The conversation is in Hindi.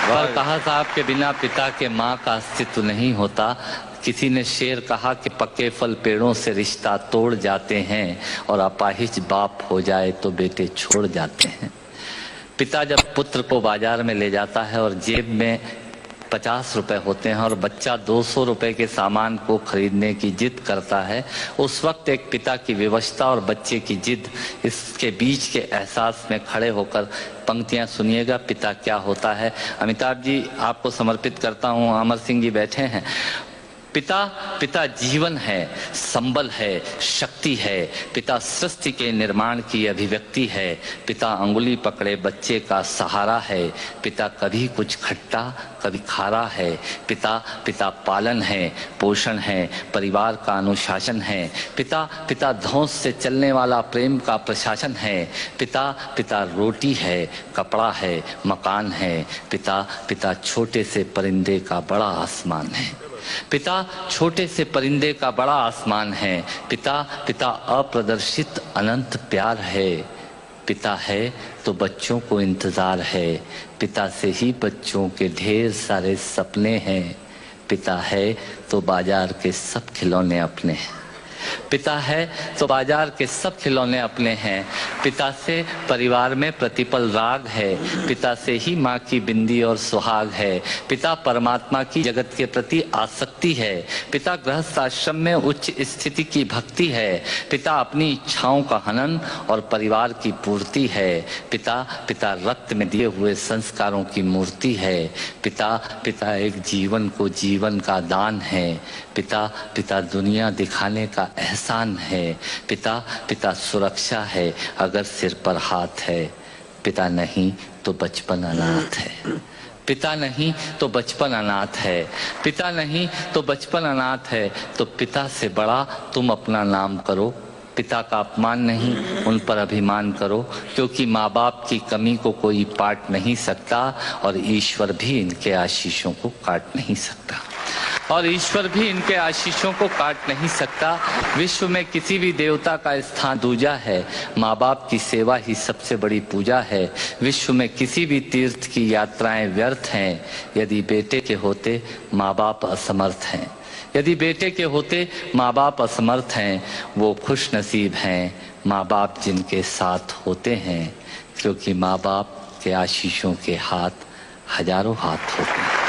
पर कहा साहब के बिना पिता के माँ का अस्तित्व नहीं होता। किसी ने शेर कहा कि पक्के फल पेड़ों से रिश्ता तोड़ जाते हैं और अपाहिज बाप हो जाए तो बेटे छोड़ जाते हैं। पिता जब पुत्र को बाजार में ले जाता है और जेब में 50 रुपए होते हैं और बच्चा 200 रुपए के सामान को खरीदने की जिद करता है, उस वक्त एक पिता की विवशता और बच्चे की जिद, इसके बीच के एहसास में खड़े होकर पंक्तियां सुनिएगा। पिता क्या होता है। अमिताभ जी आपको समर्पित करता हूं। अमर सिंह जी बैठे हैं। पिता जीवन है, संबल है, शक्ति है। पिता सृष्टि के निर्माण की अभिव्यक्ति है। पिता अंगुली पकड़े बच्चे का सहारा है। पिता कभी कुछ खट्टा कभी खारा है। पिता पालन है, पोषण है, परिवार का अनुशासन है। पिता धौंस से चलने वाला प्रेम का प्रशासन है। पिता रोटी है, कपड़ा है, मकान है। पिता छोटे से परिंदे का बड़ा आसमान है। पिता छोटे से परिंदे का बड़ा आसमान है। पिता अप्रदर्शित अनंत प्यार है। पिता है तो बच्चों को इंतजार है। पिता से ही बच्चों के ढेर सारे सपने हैं। पिता है तो बाजार के सब खिलौने अपने हैं। पिता है तो बाजार के सब खिलौने अपने हैं। पिता से परिवार में प्रतिपल राग है। पिता से ही माँ की बिंदी और सुहाग है। पिता परमात्मा की जगत के प्रति आसक्ति है। पिता गृहस्थ आश्रम में उच्च स्थिति की भक्ति है। पिता अपनी इच्छाओं का हनन और परिवार की पूर्ति है। पिता रक्त में दिए हुए संस्कारों की मूर्ति है। पिता एक जीवन को जीवन का दान है। पिता दुनिया दिखाने का एहसान है। पिता सुरक्षा है अगर सिर पर हाथ है। पिता नहीं तो बचपन अनाथ है। पिता नहीं तो बचपन अनाथ है। पिता नहीं तो बचपन अनाथ है। तो पिता से बड़ा तुम अपना नाम करो। पिता का अपमान नहीं, उन पर अभिमान करो, क्योंकि माँ बाप की कमी को कोई पाट नहीं सकता और ईश्वर भी इनके आशीषों को काट नहीं सकता। विश्व में किसी भी देवता का स्थान दूजा है। माँ बाप की सेवा ही सबसे बड़ी पूजा है। विश्व में किसी भी तीर्थ की यात्राएं व्यर्थ हैं यदि बेटे के होते माँ बाप असमर्थ हैं। यदि बेटे के होते माँ बाप असमर्थ हैं, वो खुश नसीब हैं माँ बाप जिनके साथ होते हैं, क्योंकि माँ बाप के आशीषों के हाथ हजारों हाथ होते हैं।